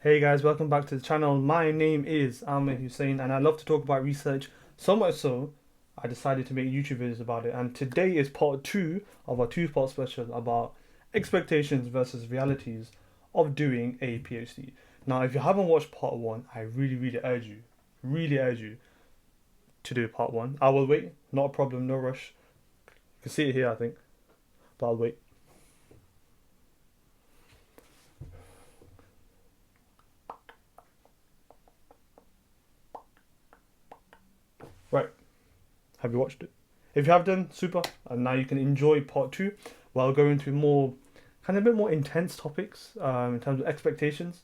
Hey guys, welcome back to the channel. My name is Ahmed Hussein and I love to talk about research, so much so I decided to make YouTube videos about it. And today is part 2 of a two-part special about expectations versus realities of doing a PhD. Now, if you haven't watched part 1, I really urge you to do part 1. I will wait, not a problem, no rush. You can see it here, I think, but I'll wait. Right, have you watched it? If you have done, super. And now you can enjoy part 2 while going into more, kind of a bit more intense topics in terms of expectations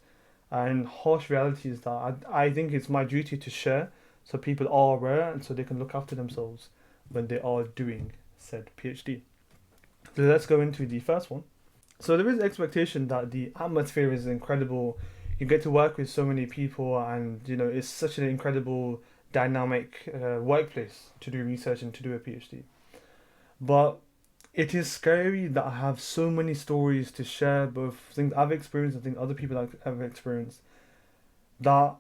and harsh realities that I think it's my duty to share so people are aware and so they can look after themselves when they are doing said PhD. So let's go into the first one. So there is expectation that the atmosphere is incredible. You get to work with so many people, and it's such an incredible dynamic workplace to do research and to do a PhD. But it is scary that I have so many stories to share, both things I've experienced and things other people have experienced, that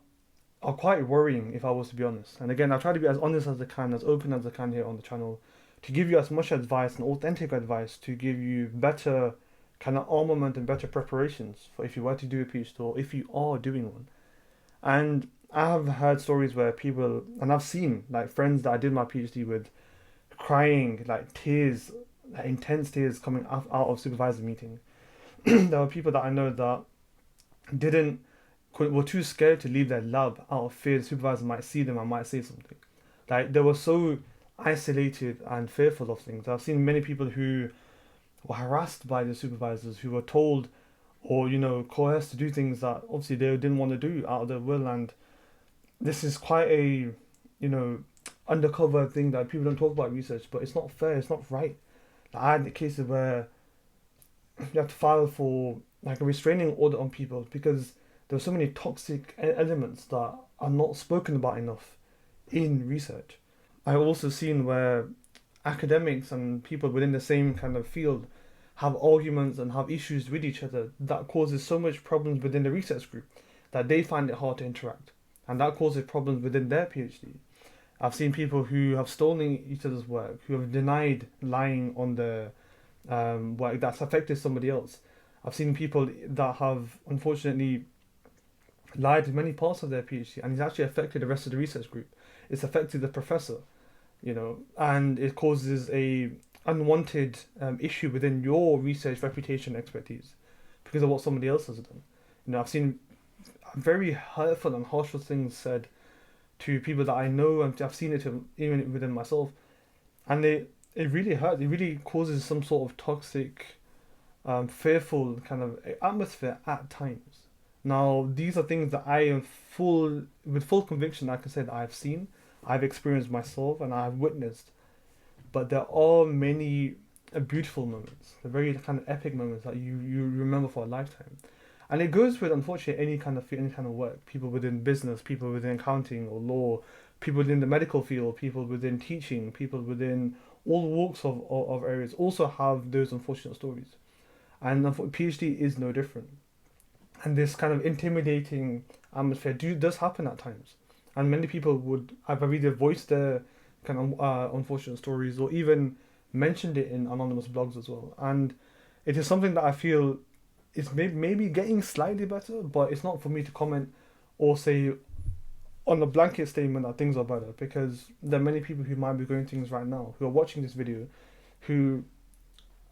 are quite worrying if I was to be honest. And again, I try to be as honest as I can, as open as I can here on the channel, to give you as much advice and authentic advice to give you better kind of armament and better preparations for if you were to do a PhD or if you are doing one. And I have heard stories where people, and I've seen like friends that I did my PhD with, crying, like tears, like intense tears coming out of supervisor meeting. There were people that I know that didn't, were too scared to leave their lab out of fear the supervisor might see them and might say something. Like they were so isolated and fearful of things. I've seen many people who were harassed by the supervisors, who were told or coerced to do things that obviously they didn't want to do out of their will. And this is quite a undercover thing that people don't talk about research, but it's not fair, it's not right. Like, I had the cases where you have to file for like a restraining order on people because there are so many toxic elements that are not spoken about enough in research. I've also seen where academics and people within the same kind of field have arguments and have issues with each other that causes so much problems within the research group that they find it hard to interact, and that causes problems within their PhD. I've seen people who have stolen each other's work, who have denied lying on the work that's affected somebody else. I've seen people that have unfortunately lied in many parts of their PhD, and it's actually affected the rest of the research group. It's affected the professor, and it causes a unwanted issue within your research reputation expertise because of what somebody else has done. I've seen very hurtful and harsh things said to people that I know, and I've seen it even within myself, and it really hurts. It really causes some sort of toxic, fearful kind of atmosphere at times. Now, these are things that I am with full conviction, I can say that I've seen, I've experienced myself, and I've witnessed. But there are many beautiful moments, the very kind of epic moments that you remember for a lifetime. And it goes with, unfortunately, any kind of work. People within business, people within accounting or law, people within the medical field, people within teaching, people within all walks of areas also have those unfortunate stories. And PhD is no different. And this kind of intimidating atmosphere does happen at times. And many people would have either voiced their kind of unfortunate stories or even mentioned it in anonymous blogs as well. And it is something that I feel is maybe getting slightly better, but it's not for me to comment or say on a blanket statement that things are better, because there are many people who might be going through things right now, who are watching this video, who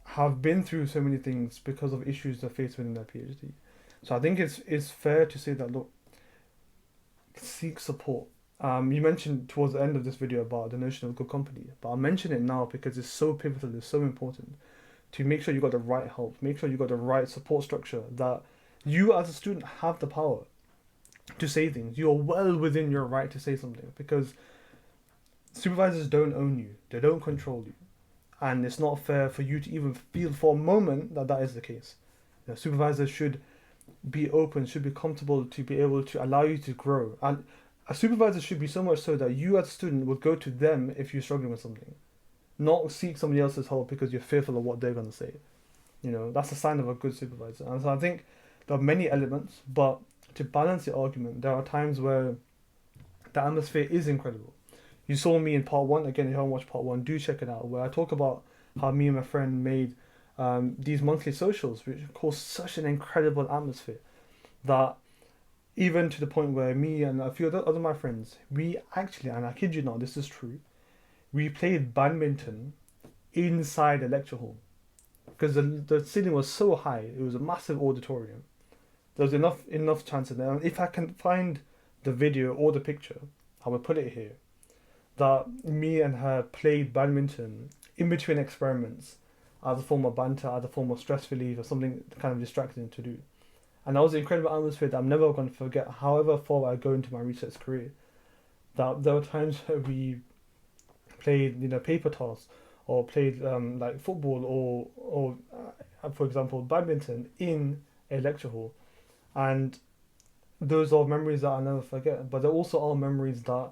have been through so many things because of issues they're faced within their PhD. So I think it's fair to say that, look, seek support. You mentioned towards the end of this video about the notion of good company, but I'll mention it now because it's so pivotal, it's so important to make sure you got the right help, make sure you got the right support structure, that you as a student have the power to say things. You're well within your right to say something, because supervisors don't own you, they don't control you, and it's not fair for you to even feel for a moment that that is the case. Supervisors should be open, should be comfortable to be able to allow you to grow, and a supervisor should be so much so that you as a student would go to them if you're struggling with something, not seek somebody else's help because you're fearful of what they're going to say. That's a sign of a good supervisor. And so I think there are many elements, but to balance the argument, there are times where the atmosphere is incredible. You saw me in part one. Again, if you haven't watched part one, do check it out, where I talk about how me and my friend made these monthly socials, which caused such an incredible atmosphere that even to the point where me and a few other of my friends, we actually, and I kid you not, this is true, we played badminton inside a lecture hall because the ceiling was so high. It was a massive auditorium. There was enough chance in there. And if I can find the video or the picture, I will put it here. That me and her played badminton in between experiments as a form of banter, as a form of stress relief, or something kind of distracting to do. And that was an incredible atmosphere that I'm never going to forget, however far I go into my research career. That there were times where we played, paper toss, or played like football, or for example, badminton in a lecture hall. And those are memories that I'll never forget. But there also are memories that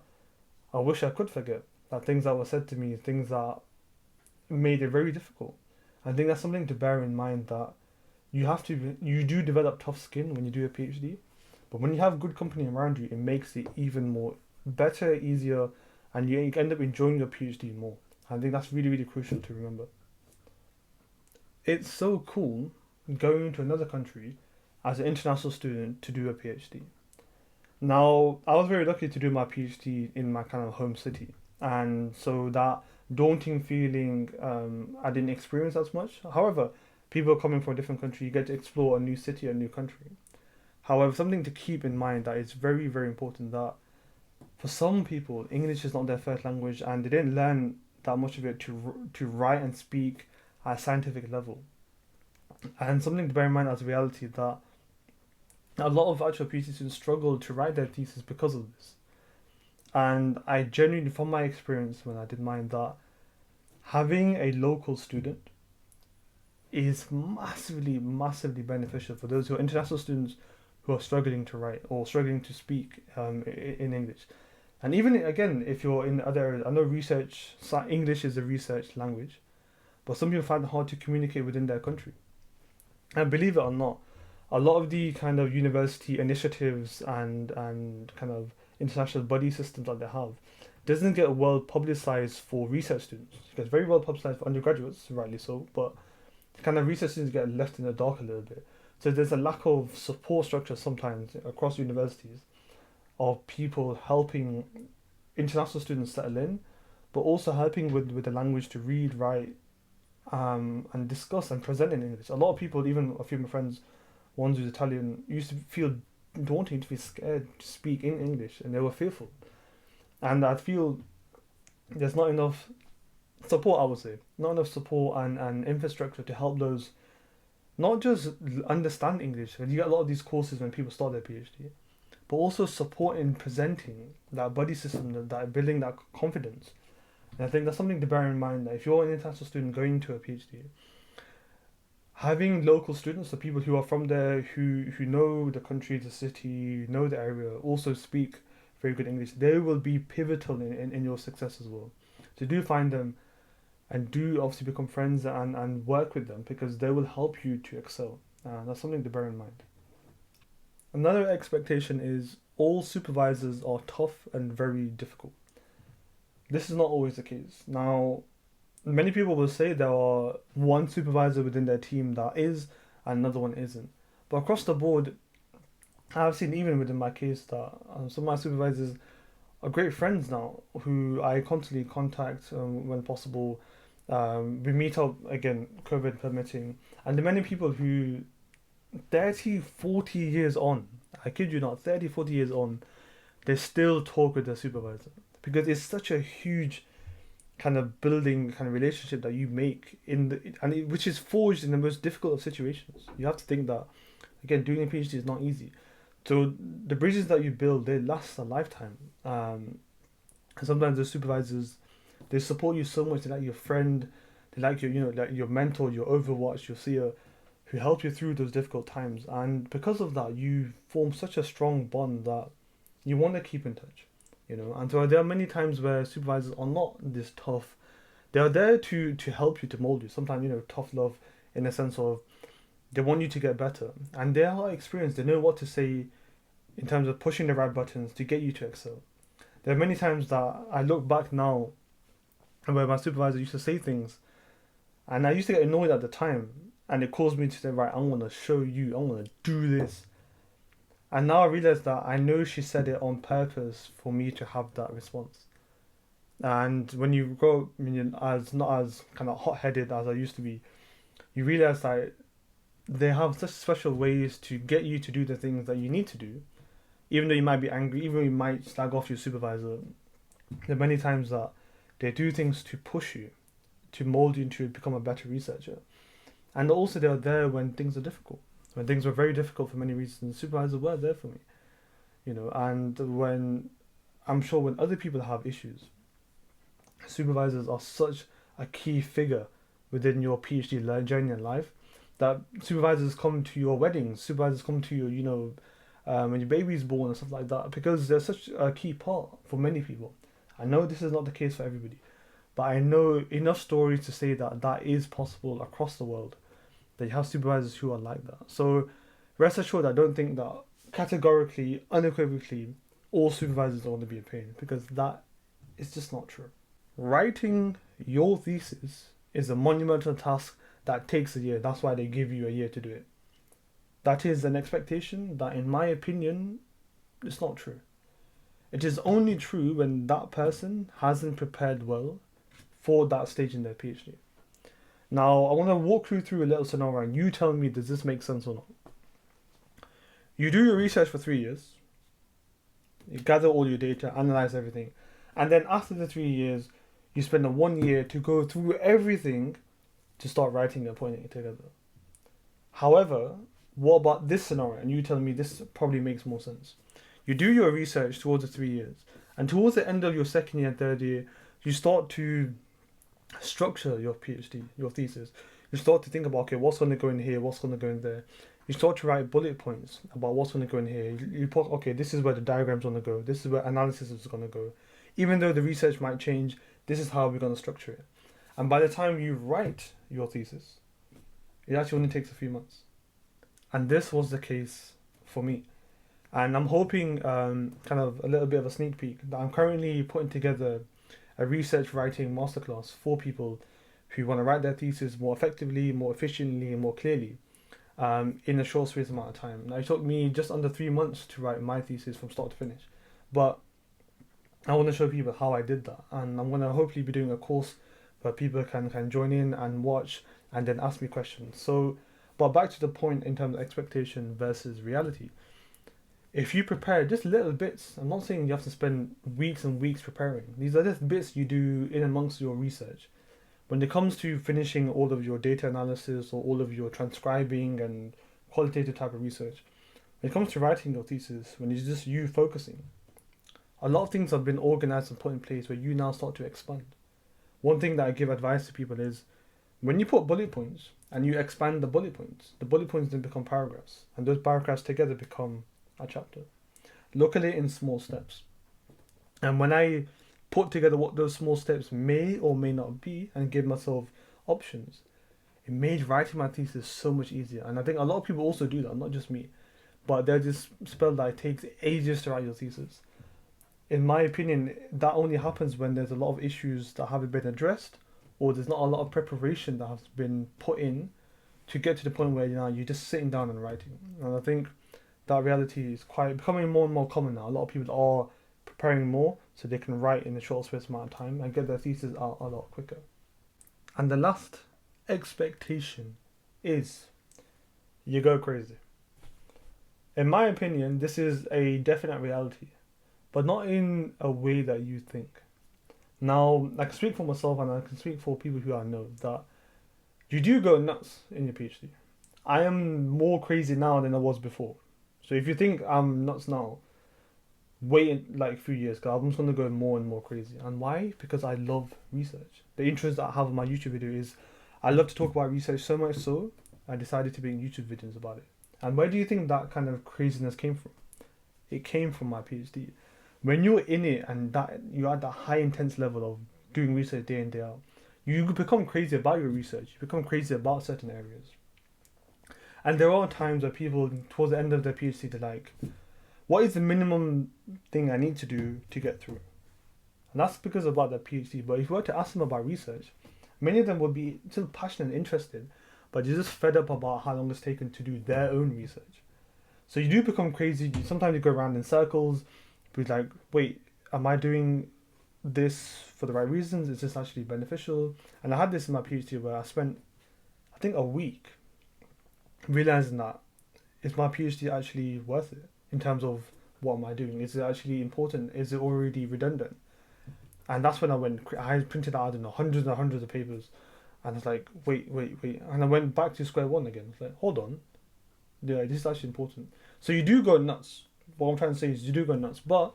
I wish I could forget. That things that were said to me, things that made it very difficult. I think that's something to bear in mind, that you do develop tough skin when you do a PhD, but when you have good company around you, it makes it even more better, easier, and you end up enjoying your PhD more. I think that's really, really crucial to remember. It's so cool going to another country as an international student to do a PhD. Now, I was very lucky to do my PhD in my kind of home city, and so that daunting feeling I didn't experience as much. However, people coming from a different country, you get to explore a new city, a new country. However, something to keep in mind that is very, very important, that for some people, English is not their first language and they didn't learn that much of it to write and speak at a scientific level. And something to bear in mind as a reality, that a lot of actual PhD students struggle to write their thesis because of this. And I genuinely, from my experience when I did mine, that having a local student is massively, massively beneficial for those who are international students who are struggling to write or struggling to speak in English. And even again, if you're in other areas, I know English is a research language, but some people find it hard to communicate within their country. And believe it or not, a lot of the kind of university initiatives and kind of international buddy systems that they have doesn't get well publicized for research students. It gets very well publicized for undergraduates, rightly so, but kind of research students get left in the dark a little bit. So there's a lack of support structure sometimes across universities of people helping international students settle in, but also helping with the language to read, write, and discuss and present in English. A lot of people, even a few of my friends, ones who's Italian, used to feel daunting, to be scared to speak in English, and they were fearful. And I feel there's not enough support, I would say, not enough support and infrastructure to help those not just understand English. You get a lot of these courses when people start their PhD, but also support in presenting that buddy system, that building that confidence. And I think that's something to bear in mind, that if you're an international student going to a PhD, having local students, the people who are from there, who know the country, the city, know the area, also speak very good English, they will be pivotal in your success as well. So do find them and do obviously become friends and work with them, because they will help you to excel. That's something to bear in mind. Another expectation is all supervisors are tough and very difficult. This is not always the case. Now, many people will say there are one supervisor within their team that is and another one isn't. But across the board, I've seen, even within my case, that some of my supervisors are great friends now, who I constantly contact when possible. We meet up, again, COVID permitting. And the many people who 30, 40 years on, I kid you not, 30, 40 years on, they still talk with their supervisor. Because it's such a huge kind of building kind of relationship that you make which is forged in the most difficult of situations. You have to think that, again, doing a PhD is not easy. So the bridges that you build, they last a lifetime. And sometimes the supervisors, they support you so much. They're like your friend, they like your, like your mentor, your overwatch, your seer, who help you through those difficult times. And because of that, you form such a strong bond that you want to keep in touch. And so there are many times where supervisors are not this tough. They are there to help you, to mold you. Sometimes, tough love in the sense of they want you to get better. And they are experienced. They know what to say in terms of pushing the right buttons to get you to excel. There are many times that I look back now where my supervisor used to say things and I used to get annoyed at the time, and it caused me to say, right, I'm going to show you, I'm going to do this. And now I realize that I know she said it on purpose for me to have that response. And when you grow up, as not as kind of hot-headed as I used to be, you realize that they have such special ways to get you to do the things that you need to do. Even though you might be angry, even though you might slag off your supervisor, there are many times that they do things to push you, to mold you to become a better researcher. And also they're there when things are difficult. When things were very difficult for many reasons, supervisors were there for me. And when I'm sure when other people have issues, supervisors are such a key figure within your PhD journey in life that supervisors come to your weddings, supervisors come to your, when your baby's born and stuff like that, because they're such a key part for many people. I know this is not the case for everybody, but I know enough stories to say that that is possible across the world, that you have supervisors who are like that. So rest assured, I don't think that categorically, unequivocally, all supervisors are going to be a pain, because that is just not true. Writing your thesis is a monumental task that takes a year. That's why they give you a year to do it. That is an expectation that, in my opinion, it's not true. It is only true when that person hasn't prepared well for that stage in their PhD. Now, I want to walk you through a little scenario and you tell me, does this make sense or not? You do your research for 3 years. You gather all your data, analyze everything. And then after the 3 years, you spend a 1 year to go through everything to start writing and putting it together. However, what about this scenario? And you tell me this probably makes more sense. You do your research towards the 3 years. And towards the end of your second year and third year, you start to structure your PhD, your thesis. You start to think about, okay, what's going to go in here, what's going to go in there. You start to write bullet points about what's going to go in here. You put, okay, this is where the diagram's going to go. This is where analysis is going to go. Even though the research might change, this is how we're going to structure it. And by the time you write your thesis, it actually only takes a few months. And this was the case for me. And I'm hoping, kind of a little bit of a sneak peek, that I'm currently putting together a research writing masterclass for people who want to write their thesis more effectively, more efficiently, and more clearly in a short space amount of time. Now, it took me just under 3 months to write my thesis from start to finish. But I want to show people how I did that. And I'm going to hopefully be doing a course where people can join in and watch and then ask me questions. So, but back to the point in terms of expectation versus reality. If you prepare just little bits, I'm not saying you have to spend weeks and weeks preparing. These are just bits you do in amongst your research. When it comes to finishing all of your data analysis or all of your transcribing and qualitative type of research, when it comes to writing your thesis, when it's just you focusing, a lot of things have been organized and put in place where you now start to expand. One thing that I give advice to people is, when you put bullet points and you expand the bullet points then become paragraphs, and those paragraphs together become a chapter. Look at it in small steps. And when I put together what those small steps may or may not be and give myself options, it made writing my thesis so much easier. And I think a lot of people also do that, not just me. But they're just spelled that it takes ages to write your thesis. In my opinion, that only happens when there's a lot of issues that haven't been addressed, or there's not a lot of preparation that has been put in to get to the point where you're just sitting down and writing. And I think that reality is quite becoming more and more common now. A lot of people are preparing more so they can write in a short space amount of time and get their thesis out a lot quicker. And the last expectation is you go crazy. In my opinion, this is a definite reality, but not in a way that you think. Now, I can speak for myself and I can speak for people who I know that you do go nuts in your PhD. I am more crazy now than I was before. So if you think I'm nuts now, wait like a few years, because I'm just going to go more and more crazy. And why? Because I love research. The interest that I have in my YouTube video is I love to talk about research so much so I decided to make YouTube videos about it. And where do you think that kind of craziness came from? It came from my PhD. When you're in it and that you're at that high intense level of doing research day in, day out, you become crazy about your research. You become crazy about certain areas. And there are times where people, towards the end of their PhD, they're like, what is the minimum thing I need to do to get through? And that's because about their PhD. But if you were to ask them about research, many of them would be still passionate and interested, but they're just fed up about how long it's taken to do their own research. So you do become crazy. Sometimes you go around in circles, be like, wait, am I doing this for the right reasons? Is this actually beneficial? And I had this in my PhD where I spent, I think, a week realizing that, is my PhD actually worth it in terms of what am I doing? Is it actually important? Is it already redundant? And that's when I printed out, I don't know, hundreds and hundreds of papers. And it's like, wait. And I went back to square one again. It's like, hold on. Yeah, this is actually important. So you do go nuts. What I'm trying to say is you do go nuts. But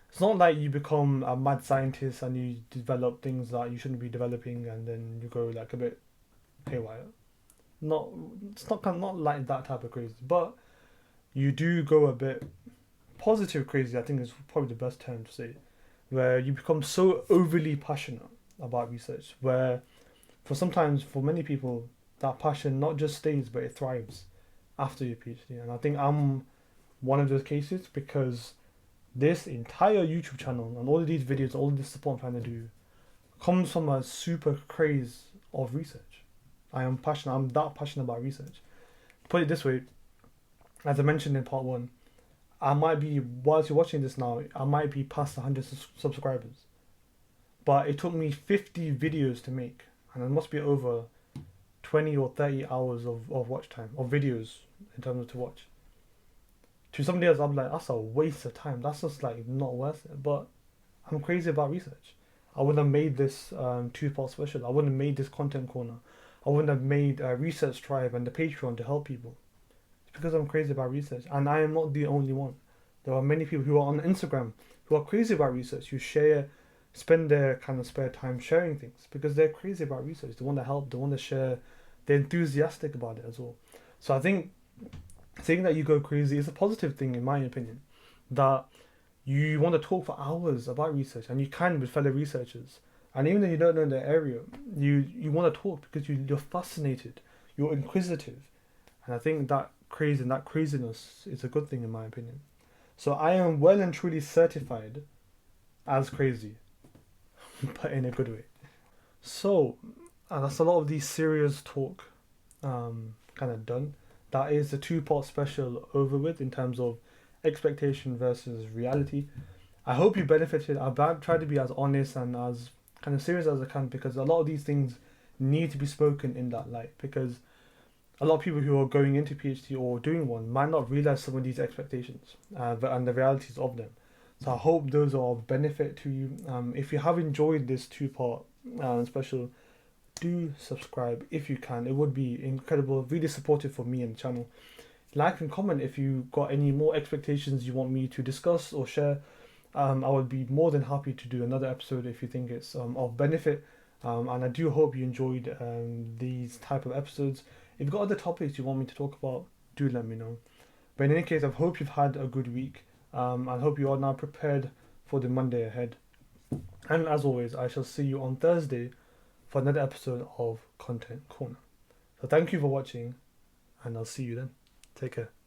it's not like you become a mad scientist and you develop things that you shouldn't be developing and then you go like a bit haywire. It's not like that type of crazy. But you do go a bit positive crazy, I think is probably the best term to say. Where you become so overly passionate about research, where for many people, that passion not just stays, but it thrives after your PhD. And I think I'm one of those cases because this entire YouTube channel and all of these videos, all of this support I'm trying to do, comes from a super craze of research. I'm that passionate about research. Put it this way, as I mentioned in part one, I might be, whilst you're watching this now, I might be past 100 subscribers. But it took me 50 videos to make. And it must be over 20 or 30 hours of watch time, of videos in terms of to watch. To somebody else, I'm like, that's a waste of time. That's just like not worth it. But I'm crazy about research. I wouldn't have made this two-part special. I wouldn't have made this content corner. I wouldn't have made a research tribe and the Patreon to help people. Because I'm crazy about research, and I am not the only one. There are many people who are on Instagram who are crazy about research, who spend their kind of spare time sharing things because they're crazy about research. They want to help, they want to share, they're enthusiastic about it as well. So I think saying that you go crazy is a positive thing in my opinion. That you want to talk for hours about research, and you can with fellow researchers. And even though you don't know the area, you want to talk because you're fascinated, you're inquisitive. And I think that craziness is a good thing in my opinion. So I am well and truly certified as crazy, but in a good way. So that's a lot of the serious talk kind of done. That is the two-part special over with in terms of expectation versus reality. I hope you benefited. I've tried to be as honest and as kind of serious as I can because a lot of these things need to be spoken in that light, because a lot of people who are going into PhD or doing one might not realize some of these expectations and the realities of them. So I hope those are of benefit to you. If you have enjoyed this two-part special, do subscribe if you can. It would be incredible, really supportive for me and the channel. Like and comment if you got any more expectations you want me to discuss or share. I would be more than happy to do another episode if you think it's of benefit. And I do hope you enjoyed these type of episodes. If you've got other topics you want me to talk about, do let me know. But in any case, I hope you've had a good week. I hope you are now prepared for the Monday ahead. And as always, I shall see you on Thursday for another episode of Content Corner. So thank you for watching, and I'll see you then. Take care.